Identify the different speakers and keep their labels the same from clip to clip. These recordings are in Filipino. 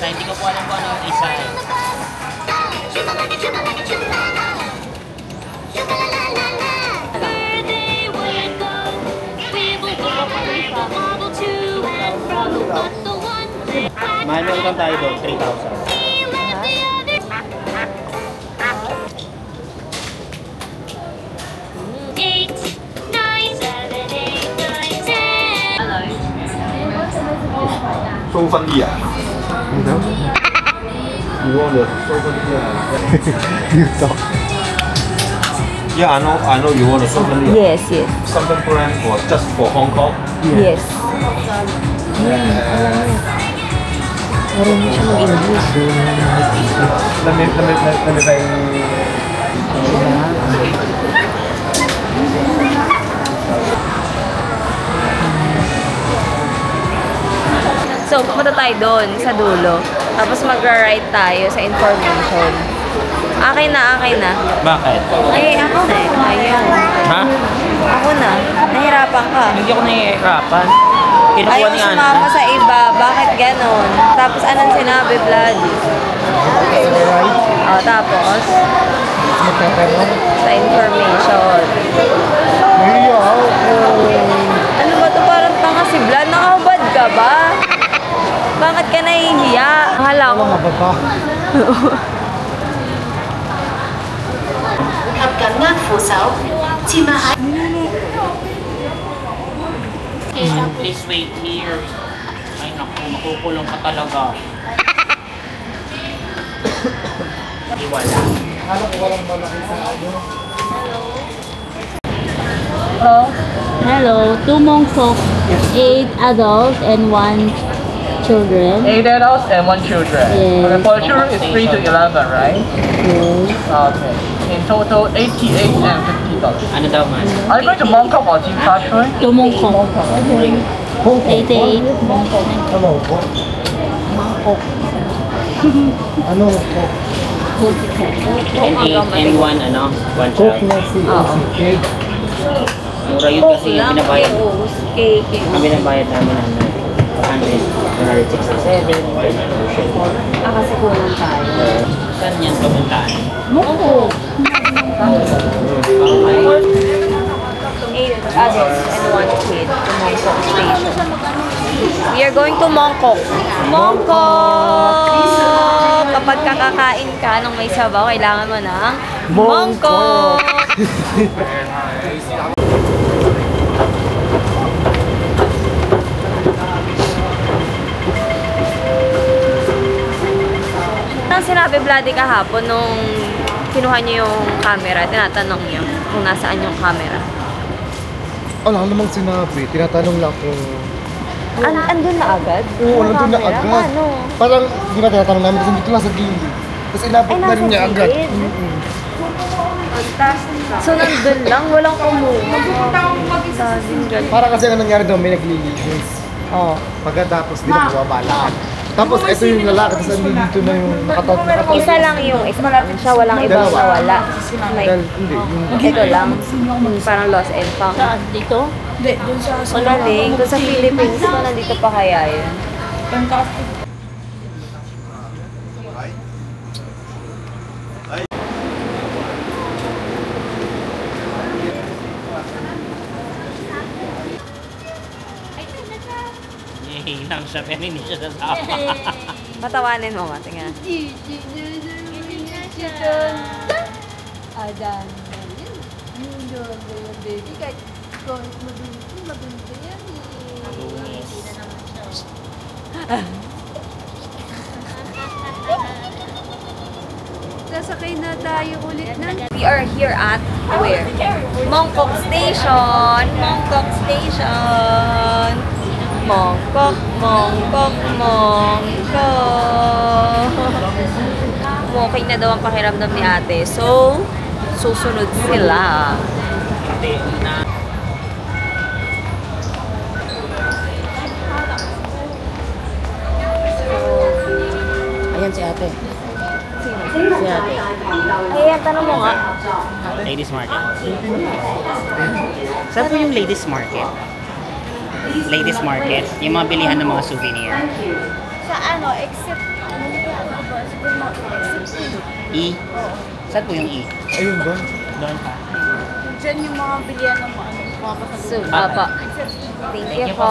Speaker 1: isa. Hindi ko po alam kung ano yung isa. Mahal mo lang tayo doon, 3,000.
Speaker 2: Sofalia. You want the Sofalia? You talk. Yeah, I know you want a Sofalia.
Speaker 3: Yes, yes.
Speaker 2: Something brand for just for Hong Kong.
Speaker 3: Yes. Marunong siya mag-English.
Speaker 2: Let me try.
Speaker 3: So, pumunta tayo doon sa dulo. Tapos magra-write tayo sa information. Akin na.
Speaker 1: Bakit?
Speaker 3: Eh, ako na eh. Ayun.
Speaker 1: Ha?
Speaker 3: Ako na. Nahirapan ka.
Speaker 1: Hindi ako nahihirapan. Kinukuha
Speaker 3: Ayaw
Speaker 1: ni Ana.
Speaker 3: sumama sa iba. Bakit ganon? Tapos anong sinabi, Vlad? Oh, tapos? Sa information. Ano ba ito? Parang tanga si Vlad. Nakahubad ka ba? Bakit ka nahihiya? Hala ko.
Speaker 1: Please wait here. Ay naku, makukulong ka talaga. Iwala.
Speaker 4: Hello, 2 Mongkok, 8 adults and 1 children.
Speaker 5: 8 adults and 1 children.
Speaker 4: Yes.
Speaker 5: Okay, for children it's 3 to 11, right?
Speaker 4: Yes.
Speaker 5: Okay. In total, 88 and $50.
Speaker 1: Ano daw man?
Speaker 5: Are you going to Mongkok or Team Cashway?
Speaker 4: 2 Mongkok, 88.
Speaker 1: And 8 and 1 ano? 1 child.
Speaker 3: Oo.
Speaker 1: Mura yun kasi yung binabayad. Ang binabayad namin ano, 167.
Speaker 3: Kasi kulang tayo.
Speaker 1: Saan yan papuntaan?
Speaker 4: Mongkok.
Speaker 3: 8 adults and 1 kid to Mongkok Station. We are going to Mongkok. Mongkok! Kapag kakakain ka ng may sabaw, kailangan mo ng Mongkok! Ang sinabi Vladi kahapon nung kinuha niyo yung camera, tinatanong niyo kung nasaan yung camera.
Speaker 6: Wala namang sinabi. Tinatanong lang kung...
Speaker 3: Andun na agad?
Speaker 6: Oo, nandun na agad.
Speaker 3: Paano?
Speaker 6: Parang, di ba tinatanong namin kasi dito lang sa gilid. Tapos inabot na rin niya agad.
Speaker 3: So nandun lang? Walang kumuha?
Speaker 6: Parang kasi ang nangyari daw, may naglilinis.
Speaker 3: Oo.
Speaker 6: Pagkatapos, di na buwabalaan. Tapos ito yung lalaki, tapos dito na yung nakataw.
Speaker 3: Isa lang yung isa siya, walang ibang nawala. May,
Speaker 6: Hindi, yung...
Speaker 3: ito lang. Yung parang lost and found.
Speaker 4: Dito?
Speaker 3: Ang galing. Kung sa Philippines, kung nandito pa kaya yun.
Speaker 1: Hinang siya pero hindi siya sasama.
Speaker 3: Patawanin mo, tingnan.
Speaker 7: Adan. Yun, baby. Kahit mabunti yan eh. Sasakay na tayo ulit ng...
Speaker 3: We are here at where? Mongkok Station! Mongkok Station! Mongkok, Mongkok, Mongkok! Okay na daw ang pakiramdam ni ate. So, susunod sila.
Speaker 4: Ayan si ate. Si ate.
Speaker 3: Ayan, tanong mo nga.
Speaker 1: Ladies Market. Saan po yung Ladies Market? Ladies Market, yung mga bilihan ng mga souvenir.
Speaker 7: Sa ano, except
Speaker 1: E? Saan po yung E?
Speaker 6: Ayun ba?
Speaker 1: Doon pa.
Speaker 7: Diyan yung mga bilihan ng mga
Speaker 3: So, apa. Thank you po.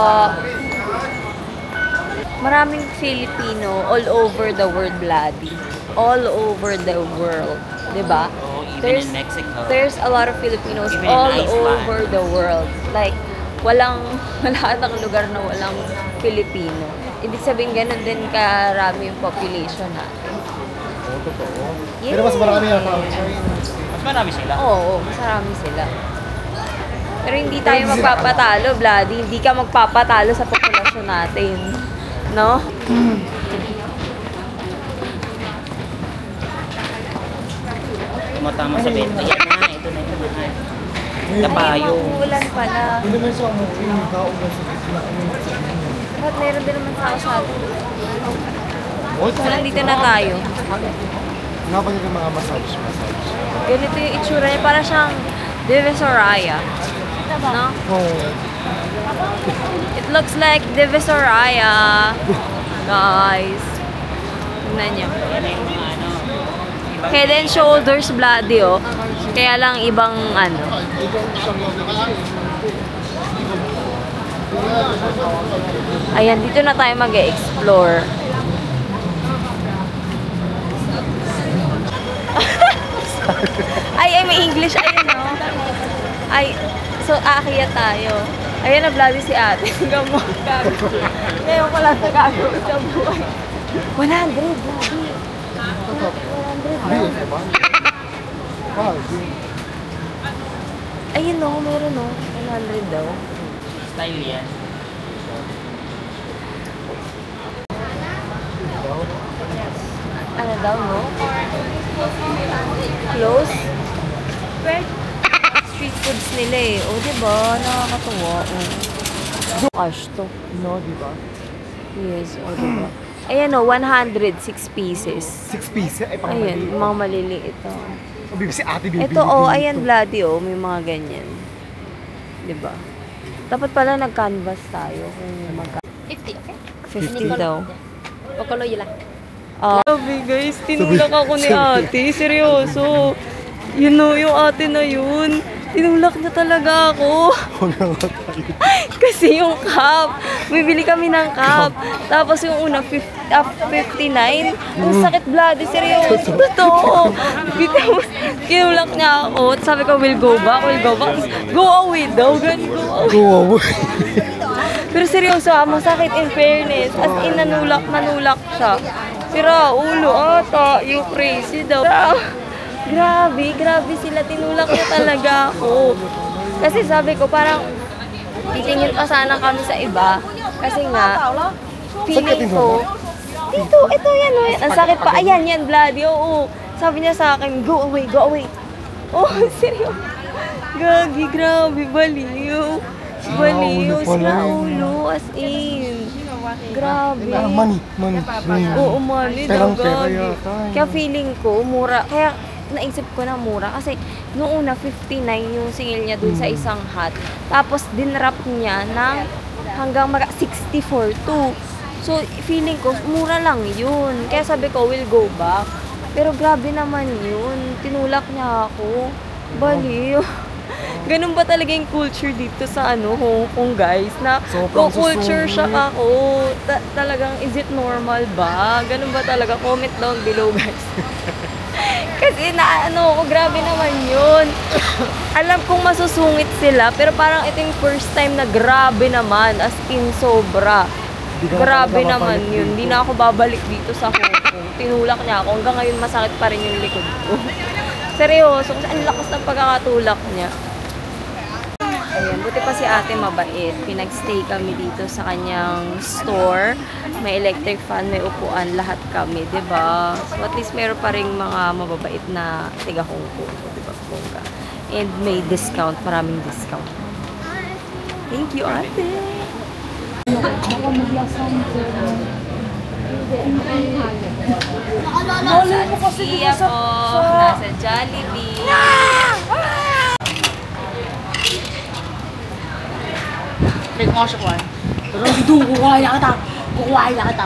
Speaker 3: Maraming Filipino all over the world, bloody. All over the world. Diba?
Speaker 1: Oh, even in Mexico.
Speaker 3: There's a lot of Filipinos
Speaker 1: Even in
Speaker 3: all
Speaker 1: Iceland.
Speaker 3: over the world. Like, wala ng lugar na walang Filipino. Ibig sabihin, ganun din karami yung population natin.
Speaker 6: Oo, totoo.
Speaker 3: Yeah.
Speaker 6: Pero mas marami yan.
Speaker 1: Mas marami sila.
Speaker 3: Oo, mas marami sila. Pero hindi tayo magpapatalo, bloody. Hindi ka magpapatalo sa populasyon natin. No?
Speaker 1: Tumatama sa bento. Yan na, ito na ito na. Kapayo.
Speaker 3: Ulan pala.
Speaker 6: Hindi naman siya umuwi. Yung tao ba sa gitna.
Speaker 3: Ba't meron din naman tao sa atin?
Speaker 6: Oh,
Speaker 3: So, nandito na tayo.
Speaker 6: nga ba yung mga massage?
Speaker 3: Ganito yung itsura niya. Para siyang Divisoria. No?
Speaker 6: Oo.
Speaker 3: It looks like Divisoria. Guys. Tignan niyo.
Speaker 1: Yan na yung mga ano. Ibang
Speaker 3: Head and shoulders bloody, oh. Kaya lang ibang ano. Ayan, dito na tayo mag-explore. Ay, may English. Ayun, no? Ay, so, aakyat tayo. Ayan na, bloody si ate. Hanggang mo. Ngayon ko lang nagagawin sa buhay. 100, bloody. 100. Ayun, no? Meron, no? 100 daw.
Speaker 1: style yan.
Speaker 3: Ano daw, no? Close? Street foods nila eh. O, diba? Nakakatuwa. O. Cash to.
Speaker 6: No, di ba?
Speaker 3: Yes, o, diba? Ayan o, 106 pieces.
Speaker 6: 6 pieces. Ay, pang
Speaker 3: Ayan, yung mga maliliit o.
Speaker 6: O, bibig si ate bibili.
Speaker 3: Ito o, ayan, bloody o. May mga ganyan. Diba? Dapat pala nag-canvas tayo kung magka...
Speaker 7: 50, okay?
Speaker 3: 50 daw.
Speaker 7: Pakulo yun lang.
Speaker 3: Sabi guys, tinulak ako ni ate. Seryoso. Yun o, yung ate na yun. Tinulak niya talaga ako. Kasi yung cup, bibili kami ng cup. Tapos yung una, 59. Ang sakit bloody, seryoso. Totoo. Tapos, kinulak niya ako. Sabi ko, we'll go back. Go away daw. Ganun, go away.
Speaker 6: Go away.
Speaker 3: Pero seryoso, masakit in fairness. As in, nanulak siya. Sira, ulo ata. You crazy daw. Grabe sila. Tinulak niya talaga ako. Kasi sabi ko, parang titingin pa sana kami sa iba. Kasi nga, feeling ko, dito, ito yan. Ang sakit pa. Ayan, yan, bloody. Oo. Sabi niya sa akin, go away. Oh, seryoso. Gagi, grabe, baliw. Sira ulo, as in. Grabe.
Speaker 6: Money.
Speaker 3: Oo, money daw,
Speaker 6: Perang pera
Speaker 3: gagi.
Speaker 6: yata.
Speaker 3: Kaya feeling ko, mura. Kaya naisip ko na mura. Kasi noong una, 59 yung singil niya dun sa isang hat. Tapos, dinrap niya ng hanggang 64 to. So, feeling ko, mura lang yun. Kaya sabi ko, we'll go back. Pero grabe naman yun. Tinulak niya ako. Baliw. Ganun ba talaga yung culture dito sa Hong Kong, guys? Na
Speaker 6: Sobrang
Speaker 3: culture
Speaker 6: susungit.
Speaker 3: shock ako. Talagang, is it normal ba? Ganun ba talaga? Comment down below, guys. Kasi grabe naman yun. Alam kong masusungit sila, pero parang ito yung first time na grabe naman, as in sobra. Grabe naman yun. Hindi na ako babalik dito sa Hong Kong. Tinulak niya ako. Hanggang ngayon masakit pa rin yung likod ko. Seryoso, kasi ang lakas ng pagkakatulak niya. Ayan, buti pa si ate mabait. Pinag-stay kami dito sa kanyang store. May electric fan, may upuan, lahat kami, diba? So at least meron pa rin mga mababait na tiga Hong Kong, diba? Bongga. And may discount, maraming discount. Thank you, ate! Nasa Ikea po, nasa Jollibee.
Speaker 4: Take mo siya ko eh. Pero dito, kukuhain na kita. Kukuhain na kita.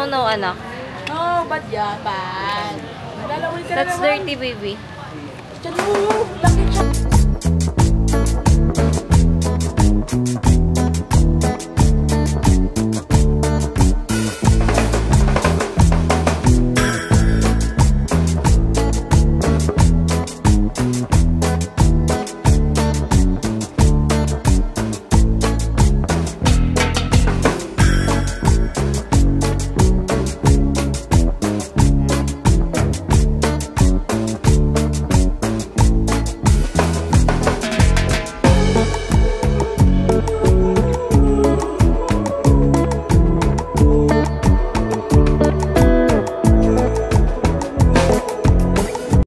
Speaker 3: No, anak.
Speaker 7: No, bad yan. Bad. Lalawin ka na
Speaker 3: That's
Speaker 7: naman.
Speaker 3: dirty, baby.
Speaker 7: Diyan mo.